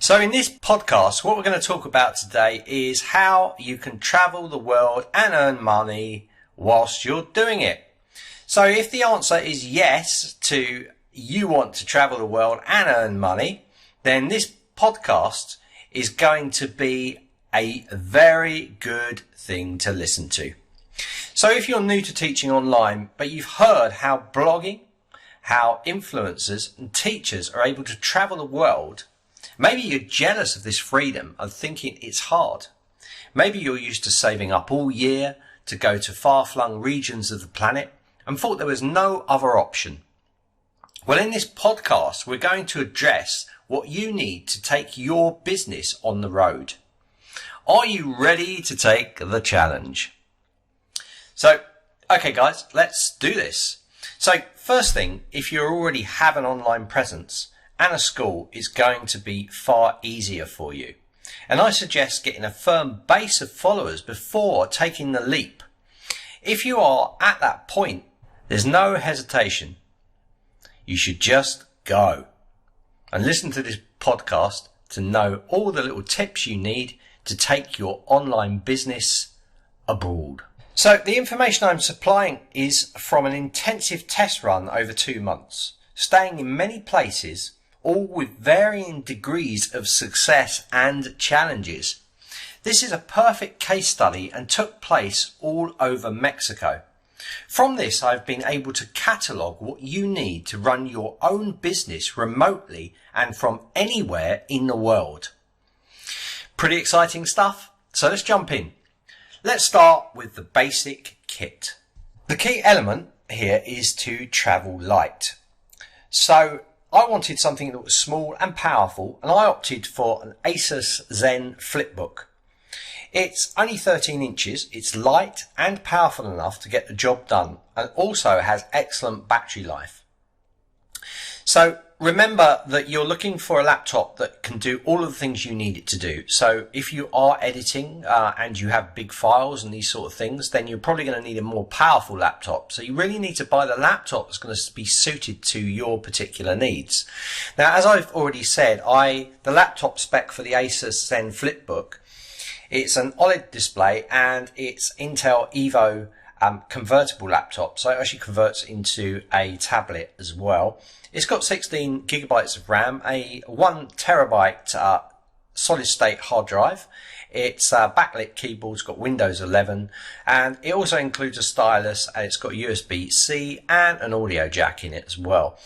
So in this podcast, what we're going to talk about today is how you can travel the world and earn money whilst you're doing it. So if the answer is yes to you want to travel the world and earn money, then this podcast is going to be a very good thing to listen to. So if you're new to teaching online, but you've heard how blogging, how influencers and teachers are able to travel the world, maybe you're jealous of this freedom and thinking it's hard. Maybe you're used to saving up all year to go to far-flung regions of the planet and thought there was no other option. Well, in this podcast, we're going to address what you need to take your business on the road. Are you ready to take the challenge? So, okay guys, let's do this. So first thing, if you already have an online presence and a school, is going to be far easier for you. And I suggest getting a firm base of followers before taking the leap. If you are at that point, there's no hesitation. You should just go and listen to this podcast to know all the little tips you need to take your online business abroad. So the information I'm supplying is from an intensive test run over 2 months, staying in many places, all with varying degrees of success and challenges. This is a perfect case study and took place all over Mexico. From this, I've been able to catalogue what you need to run your own business remotely and from anywhere in the world. Pretty exciting stuff. So let's jump in. Let's start with the basic kit. The key element here is to travel light. So I wanted something that was small and powerful, and I opted for an Asus Zen flipbook. It's only 13 inches, it's light and powerful enough to get the job done, and also has excellent battery life. So remember that you're looking for a laptop that can do all of the things you need it to do. So if you are editing and you have big files and these sort of things, then you're probably going to need a more powerful laptop. So you really need to buy the laptop that's going to be suited to your particular needs. Now, as I've already said, the laptop spec for the Asus Zen Flipbook, it's an OLED display and it's Intel Evo convertible laptop. So it actually converts into a tablet as well. It's got 16 gigabytes of RAM, a 1 terabyte solid state hard drive. It's a backlit keyboard, it's got Windows 11, and it also includes a stylus, and it's got USB-C and an audio jack in it as well.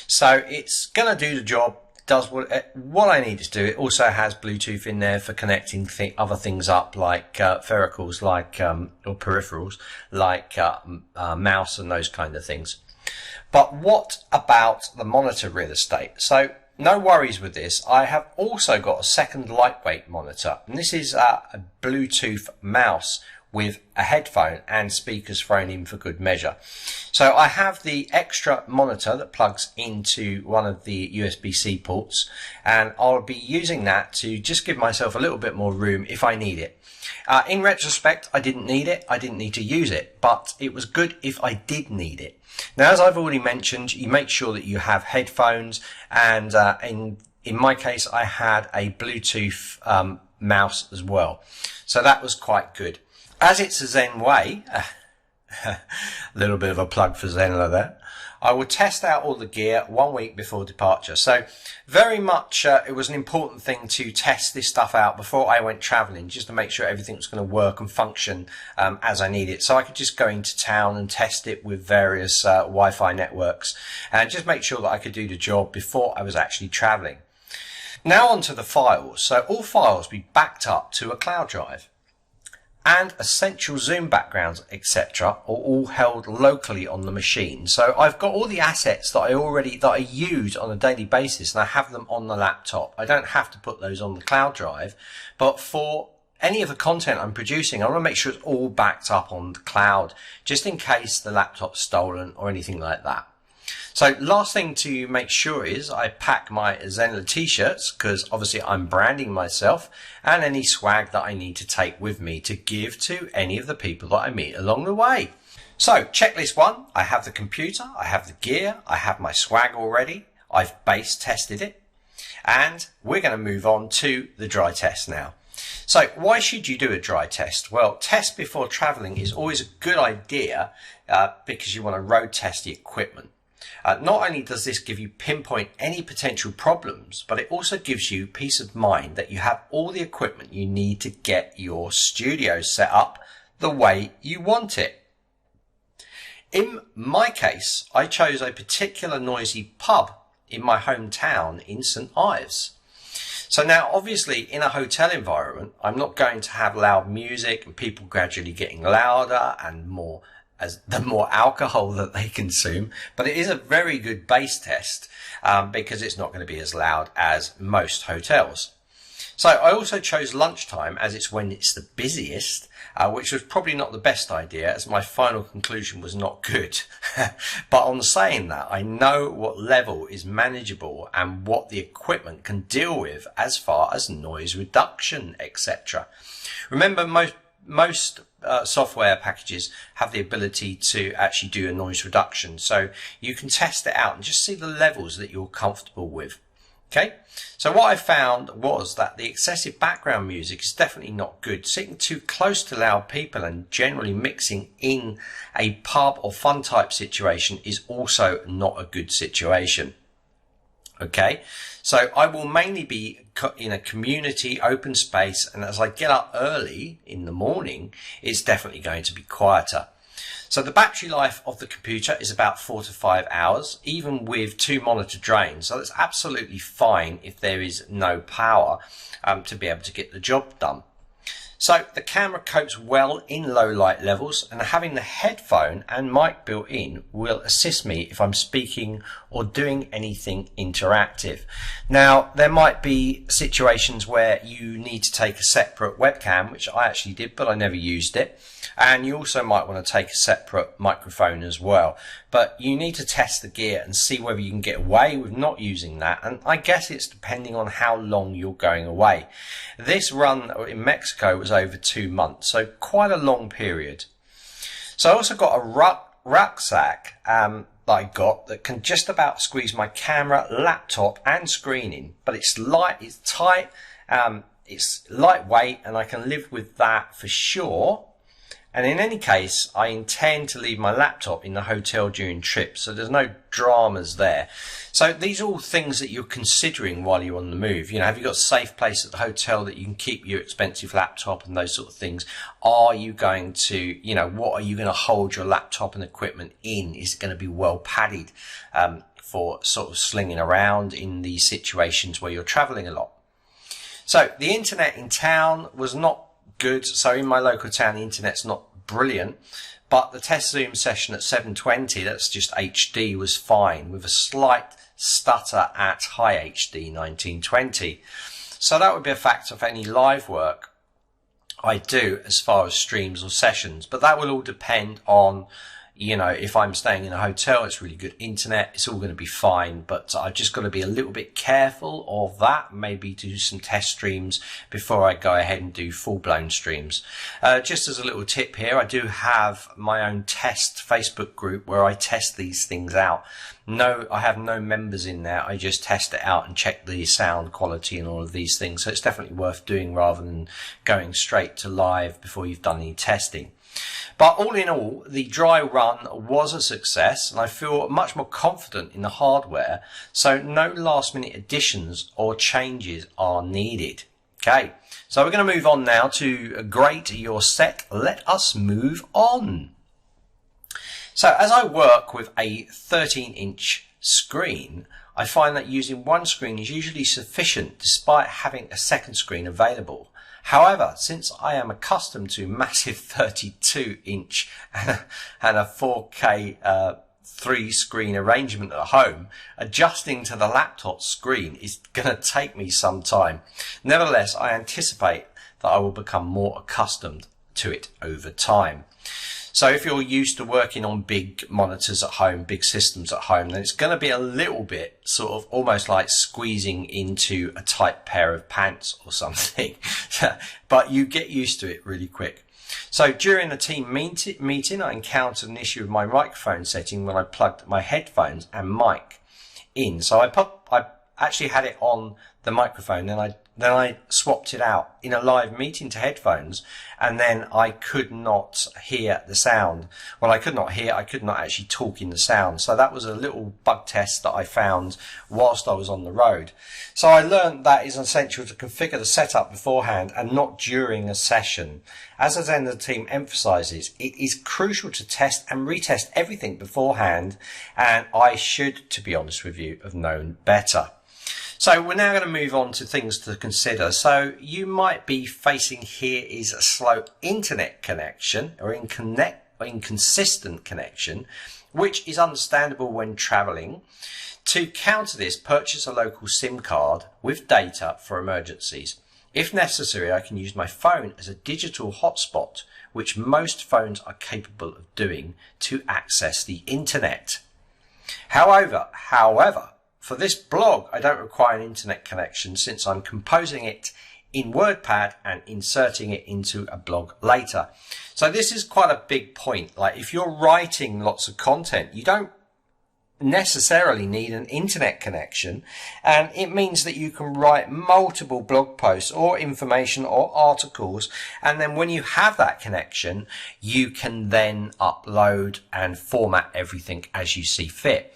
So it's going to do the job, does what I need it to do. It also has Bluetooth in there for connecting other things up, like peripherals, or peripherals, like mouse and those kind of things. But what about the monitor real estate? So no worries with this. I have also got a second lightweight monitor, and this is a Bluetooth mouse with a headphone and speakers thrown in for good measure. So I have the extra monitor that plugs into one of the USB-C ports, and I'll be using that to just give myself a little bit more room if I need it. In retrospect, I didn't need it. I didn't need to use it, but it was good if I did need it. Now, as I've already mentioned, you make sure that you have headphones, and in my case, I had a Bluetooth mouse as well. So that was quite good. As it's a Zen way, a little bit of a plug for Zenler there, I will test out all the gear 1 week before departure. So very much it was an important thing to test this stuff out before I went traveling, just to make sure everything was going to work and function as I need it. So I could just go into town and test it with various Wi-Fi networks and just make sure that I could do the job before I was actually traveling. Now onto the files. So all files be backed up to a cloud drive, and essential Zoom backgrounds, etc., are all held locally on the machine. So I've got all the assets that I use on a daily basis, and I have them on the laptop. I don't have to put those on the cloud drive, but for any of the content I'm producing, I want to make sure it's all backed up on the cloud, just in case the laptop's stolen or anything like that. So last thing to make sure is I pack my Zenler t-shirts, because obviously I'm branding myself, and any swag that I need to take with me to give to any of the people that I meet along the way. So checklist 1, I have the computer, I have the gear, I have my swag already, I've base tested it. And we're going to move on to the dry test now. So why should you do a dry test? Well, test before traveling is always a good idea because you want to road test the equipment. Not only does this give you pinpoint any potential problems, but it also gives you peace of mind that you have all the equipment you need to get your studio set up the way you want it. In my case, I chose a particular noisy pub in my hometown in St Ives. So now, obviously, in a hotel environment, I'm not going to have loud music and people gradually getting louder and more as the more alcohol that they consume. But it is a very good base test because it's not going to be as loud as most hotels. So I also chose lunchtime as it's when it's the busiest, which was probably not the best idea as my final conclusion was not good. But on saying that, I know what level is manageable and what the equipment can deal with as far as noise reduction, etc. Remember, most software packages have the ability to actually do a noise reduction. So you can test it out and just see the levels that you're comfortable with. Okay, so what I found was that the excessive background music is definitely not good. Sitting too close to loud people and generally mixing in a pub or fun type situation is also not a good situation. Okay, so I will mainly be in a community open space, and as I get up early in the morning, it's definitely going to be quieter. So the battery life of the computer is about 4 to 5 hours, even with 2 monitor drains. So that's absolutely fine if there is no power to be able to get the job done. So the camera copes well in low light levels, and having the headphone and mic built in will assist me if I'm speaking or doing anything interactive. Now, there might be situations where you need to take a separate webcam, which I actually did, but I never used it. And you also might want to take a separate microphone as well. But you need to test the gear and see whether you can get away with not using that. And I guess it's depending on how long you're going away. This run in Mexico was over 2 months, so quite a long period. So I also got a rucksack that I got that can just about squeeze my camera, laptop and screen in. But it's light, it's tight, it's lightweight, and I can live with that for sure. And in any case, I intend to leave my laptop in the hotel during trips, so there's no dramas there. So these are all things that you're considering while you're on the move. You know, have you got a safe place at the hotel that you can keep your expensive laptop and those sort of things? Are you going to, you know, what are you going to hold your laptop and equipment in? Is it going to be well padded for sort of slinging around in these situations where you're traveling a lot? So the internet in town was not good. So in my local town, the internet's not brilliant, but the test Zoom session at 720, that's just HD, was fine with a slight stutter at high HD 1920. So that would be a factor for any live work I do as far as streams or sessions, but that will all depend on, you know, if I'm staying in a hotel, it's really good internet, it's all going to be fine, but I've just got to be a little bit careful of that, maybe do some test streams before I go ahead and do full-blown streams. Just as a little tip here, I do have my own test Facebook group where I test these things out. No, I have no members in there. I just test it out and check the sound quality and all of these things. So it's definitely worth doing rather than going straight to live before you've done any testing. But all in all, the dry run was a success, and I feel much more confident in the hardware, so no last minute additions or changes are needed. Okay, so we're going to move on now to grade your set. Let us move on. So as I work with a 13-inch screen, I find that using one screen is usually sufficient despite having a second screen available. However, since I am accustomed to massive 32-inch and a 4K 3-screen arrangement at home, adjusting to the laptop screen is going to take me some time. Nevertheless, I anticipate that I will become more accustomed to it over time. So if you're used to working on big monitors at home, big systems at home, then it's going to be a little bit sort of almost like squeezing into a tight pair of pants or something. But you get used to it really quick. So during the team meeting, I encountered an issue with my microphone setting when I plugged my headphones and mic in. So I actually had it on the microphone, then I swapped it out in a live meeting to headphones, and then I could not hear the sound. Well, I could not actually talk in the sound. So that was a little bug test that I found whilst I was on the road. So I learned that it's essential to configure the setup beforehand and not during a session. As the Zenler team emphasises, it is crucial to test and retest everything beforehand, and I should, to be honest with you, have known better. So we're now going to move on to things to consider. So you might be facing here is a slow internet connection or inconsistent connection, which is understandable when traveling. To counter this, purchase a local SIM card with data for emergencies. If necessary, I can use my phone as a digital hotspot, which most phones are capable of doing, to access the internet. However, for this blog, I don't require an internet connection since I'm composing it in WordPad and inserting it into a blog later. So this is quite a big point. Like if you're writing lots of content, you don't necessarily need an internet connection, and it means that you can write multiple blog posts or information or articles, and then when you have that connection, you can then upload and format everything as you see fit.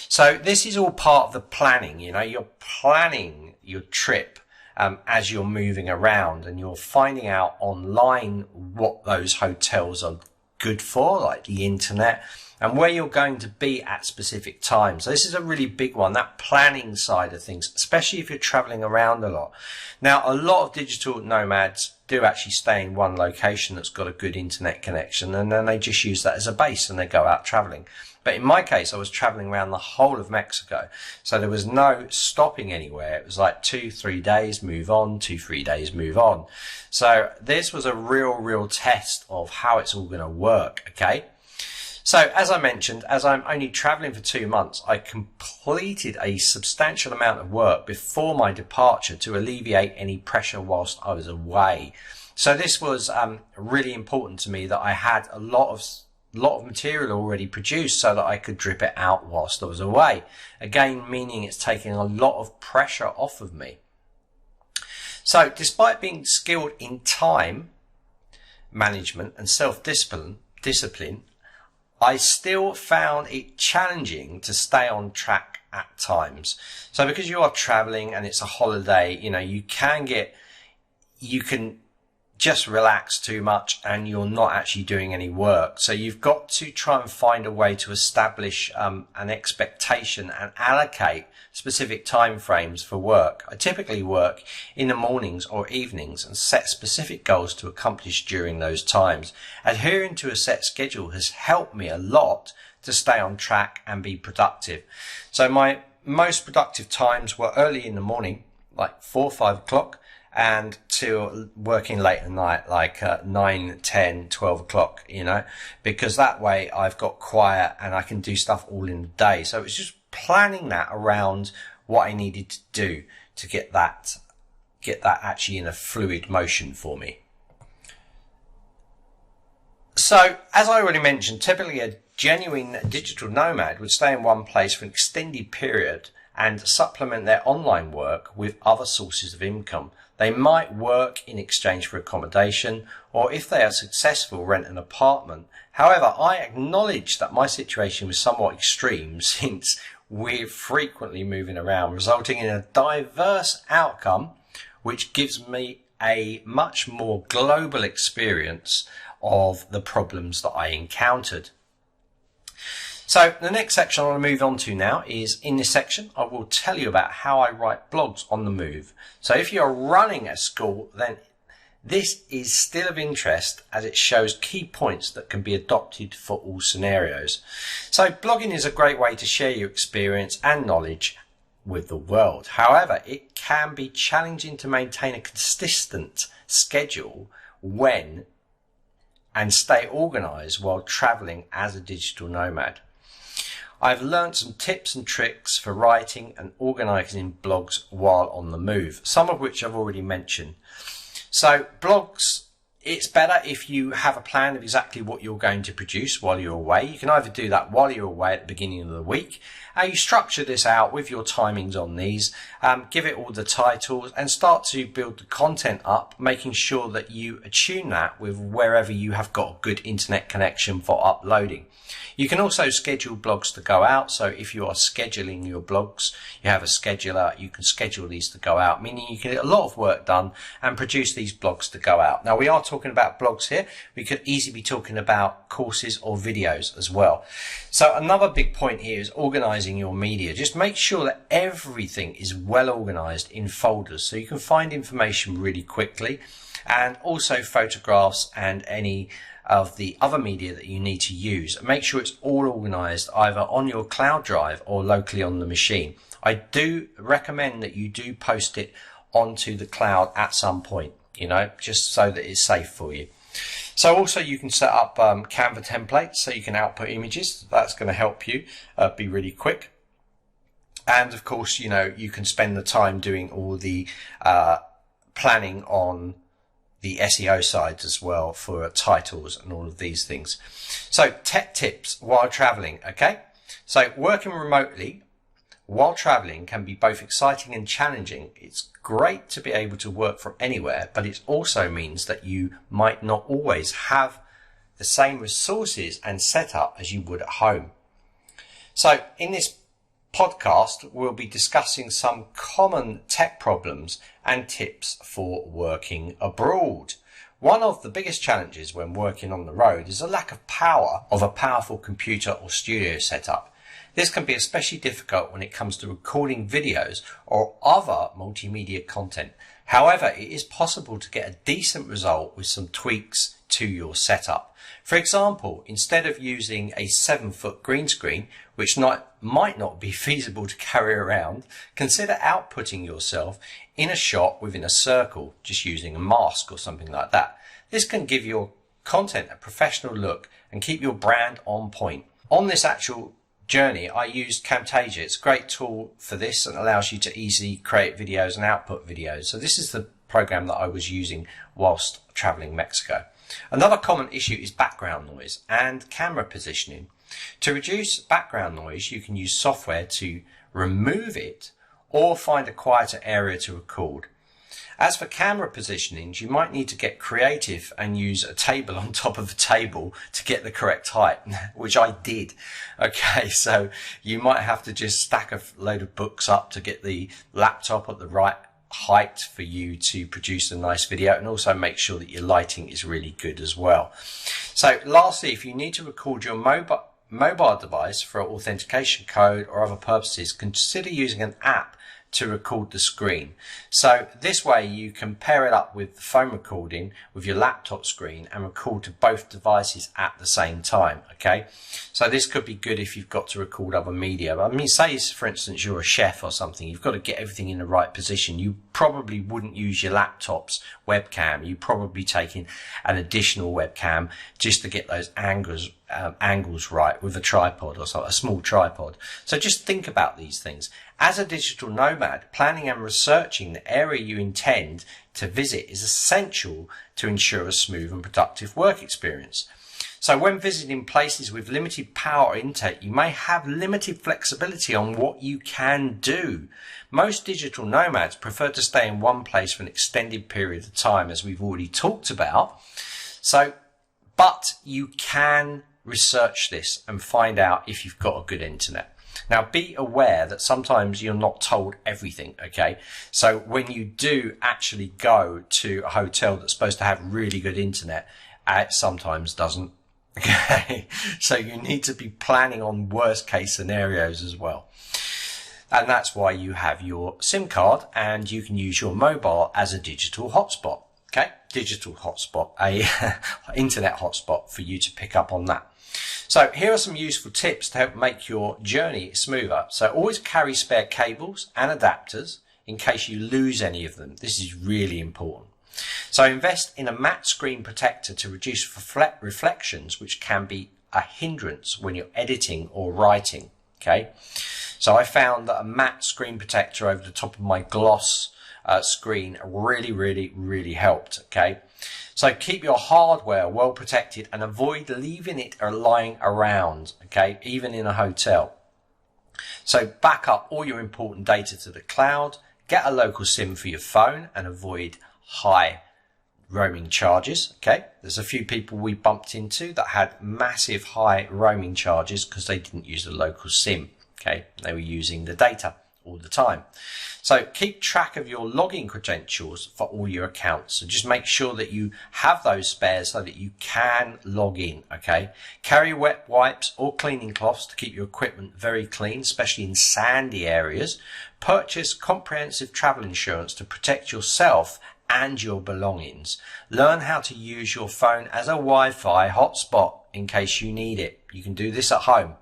So this is all part of the planning. You know, you're planning your trip as you're moving around, and you're finding out online what those hotels are good for, like the internet, and where you're going to be at specific times. So this is a really big one, that planning side of things, especially if you're traveling around a lot. Now, a lot of digital nomads do actually stay in one location that's got a good internet connection, and then they just use that as a base and they go out traveling. But in my case, I was traveling around the whole of Mexico, so there was no stopping anywhere. It was like 2-3 days, move on, 2-3 days, move on. So this was a real test of how it's all going to work, okay? So as I mentioned, as I'm only traveling for 2 months, I completed a substantial amount of work before my departure to alleviate any pressure whilst I was away. So this was really important to me, that I had a lot of material already produced so that I could drip it out whilst I was away. Again, meaning it's taking a lot of pressure off of me. So despite being skilled in time management and self-discipline, I still found it challenging to stay on track at times. So because you are traveling and it's a holiday, you know, you can just relax too much and you're not actually doing any work. So you've got to try and find a way to establish an expectation and allocate specific time frames for work. I typically work in the mornings or evenings and set specific goals to accomplish during those times. Adhering to a set schedule has helped me a lot to stay on track and be productive. So my most productive times were early in the morning, like 4 or 5 o'clock, and till working late at night, like 9, 10, 12 o'clock, you know, because that way I've got quiet and I can do stuff all in the day. So it's just planning that around what I needed to do to get that actually in a fluid motion for me. So as I already mentioned, typically a genuine digital nomad would stay in one place for an extended period and supplement their online work with other sources of income. They might work in exchange for accommodation, or if they are successful, rent an apartment. However, I acknowledge that my situation was somewhat extreme, since we're frequently moving around, resulting in a diverse outcome, which gives me a much more global experience of the problems that I encountered. So the next section I want to move on to now is, in this section, I will tell you about how I write blogs on the move. So if you're running a school, then this is still of interest, as it shows key points that can be adopted for all scenarios. So blogging is a great way to share your experience and knowledge with the world. However, it can be challenging to maintain a consistent schedule and stay organized while traveling as a digital nomad. I've learned some tips and tricks for writing and organizing blogs while on the move, some of which I've already mentioned. So blogs it's better if you have a plan of exactly what you're going to produce while you're away. You can either do that while you're away at the beginning of the week. You structure this out with your timings on these, give it all the titles and start to build the content up, making sure that you attune that with wherever you have got a good internet connection for uploading. You can also schedule blogs to go out. So if you are scheduling your blogs, you have a scheduler, you can schedule these to go out, meaning you can get a lot of work done and produce these blogs to go out. Now, we are talking about blogs here. We could easily be talking about courses or videos as well. So another big point here is organizing your media. Just make sure that everything is well organized in folders so you can find information really quickly, and also photographs and any of the other media that you need to use. Make sure it's all organized either on your cloud drive or locally on the machine. I do recommend that you do post it onto the cloud at some point, just so that it's safe for you. So also you can set up Canva templates so you can output images. That's going to help you be really quick. And of course, you can spend the time doing all the planning on the SEO side as well for titles and all of these things. So tech tips while traveling. Okay. So working remotely while traveling can be both exciting and challenging. It's great to be able to work from anywhere, but it also means that you might not always have the same resources and setup as you would at home. So in this podcast, we'll be discussing some common tech problems and tips for working abroad. One of the biggest challenges when working on the road is a lack of power of a powerful computer or studio setup. This can be especially difficult when it comes to recording videos or other multimedia content. However, it is possible to get a decent result with some tweaks to your setup. For example, instead of using a 7-foot green screen, which might not be feasible to carry around, consider outputting yourself in a shot within a circle, just using a mask or something like that. This can give your content a professional look and keep your brand on point. On this actual journey, I used Camtasia. It's a great tool for this and allows you to easily create videos and output videos. So this is the program that I was using whilst traveling Mexico. Another common issue is background noise and camera positioning. To reduce background noise, you can use software to remove it or find a quieter area to record. As for camera positionings, you might need to get creative and use a table on top of a table to get the correct height, which I did. Okay, so you might have to just stack a load of books up to get the laptop at the right height for you to produce a nice video, and also make sure that your lighting is really good as well. So lastly, if you need to record your mobile device for authentication code or other purposes, consider using an app to record the screen. So this way you can pair it up with the phone recording with your laptop screen and record to both devices at the same time. Okay, so this could be good if you've got to record other media. I mean, say for instance you're a chef or something, you've got to get everything in the right position. You probably wouldn't use your laptop's webcam. You probably take in an additional webcam just to get those angles right with a tripod or so, a small tripod. So just think about these things. As a digital nomad, planning and researching the area you intend to visit is essential to ensure a smooth and productive work experience. So when visiting places with limited power intake, you may have limited flexibility on what you can do. Most digital nomads prefer to stay in one place for an extended period of time, as we've already talked about. But you can research this and find out if you've got a good internet. Now, be aware that sometimes you're not told everything, okay? So when you do actually go to a hotel that's supposed to have really good internet, it sometimes doesn't, okay? So you need to be planning on worst case scenarios as well. And that's why you have your SIM card and you can use your mobile as a digital hotspot, okay? Digital hotspot, internet hotspot for you to pick up on that. So here are some useful tips to help make your journey smoother. So always carry spare cables and adapters in case you lose any of them. This is really important. So invest in a matte screen protector to reduce reflections, which can be a hindrance when you're editing or writing. Okay. So I found that a matte screen protector over the top of my gloss screen really helped. Okay. So keep your hardware well protected and avoid leaving it lying around, okay, even in a hotel. So back up all your important data to the cloud, get a local SIM for your phone and avoid high roaming charges. Okay, there's a few people we bumped into that had massive high roaming charges because they didn't use the local SIM. Okay, they were using the data all the time. So keep track of your login credentials for all your accounts. So just make sure that you have those spares so that you can log in. Okay, carry wet wipes or cleaning cloths to keep your equipment very clean, especially in sandy areas. Purchase comprehensive travel insurance to protect yourself and your belongings. Learn how to use your phone as a Wi-Fi hotspot in case you need it. You can do this at home.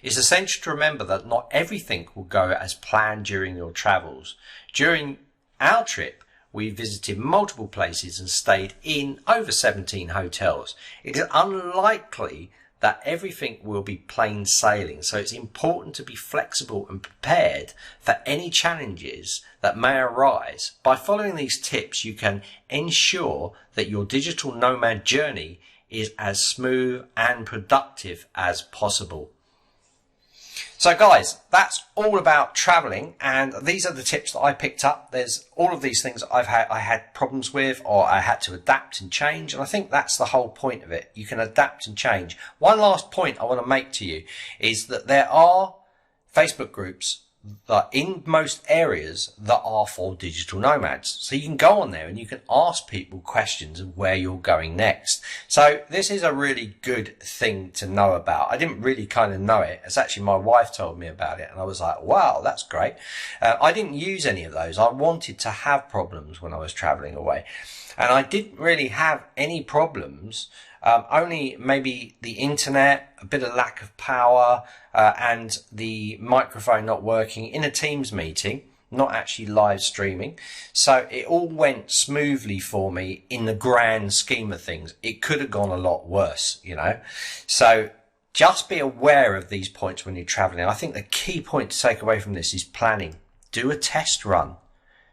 It's essential to remember that not everything will go as planned during your travels. During our trip, we visited multiple places and stayed in over 17 hotels. It is unlikely that everything will be plain sailing, so it's important to be flexible and prepared for any challenges that may arise. By following these tips, you can ensure that your digital nomad journey is as smooth and productive as possible. So guys, that's all about traveling, and these are the tips that I picked up. There's all of these things I had problems with, or I had to adapt and change, and I think that's the whole point of it. You can adapt and change. One last point I want to make to you is that there are Facebook groups that in most areas that are for digital nomads. So you can go on there and you can ask people questions of where you're going next. So this is a really good thing to know about. I didn't really kind of know it. It's actually my wife told me about it and I was like, wow, that's great. I didn't use any of those. I wanted to have problems when I was traveling away. And I didn't really have any problems, only maybe the internet, a bit of lack of power, and the microphone not working in a Teams meeting, not actually live streaming. So it all went smoothly for me in the grand scheme of things. It could have gone a lot worse, you know. So just be aware of these points when you're traveling. I think the key point to take away from this is planning. Do a test run.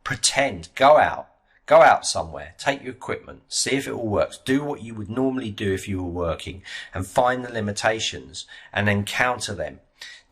Pretend. Go out somewhere, take your equipment, see if it all works, do what you would normally do if you were working and find the limitations and then counter them.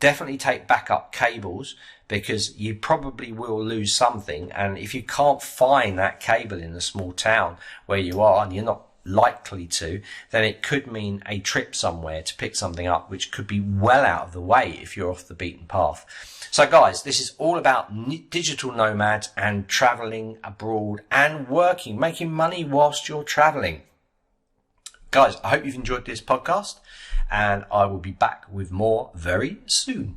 Definitely take backup cables because you probably will lose something, and if you can't find that cable in a small town where you are, and you're not likely to, then it could mean a trip somewhere to pick something up which could be well out of the way if you're off the beaten path. So guys, this is all about digital nomads and traveling abroad and working, making money whilst you're traveling. Guys, I hope you've enjoyed this podcast and I will be back with more very soon.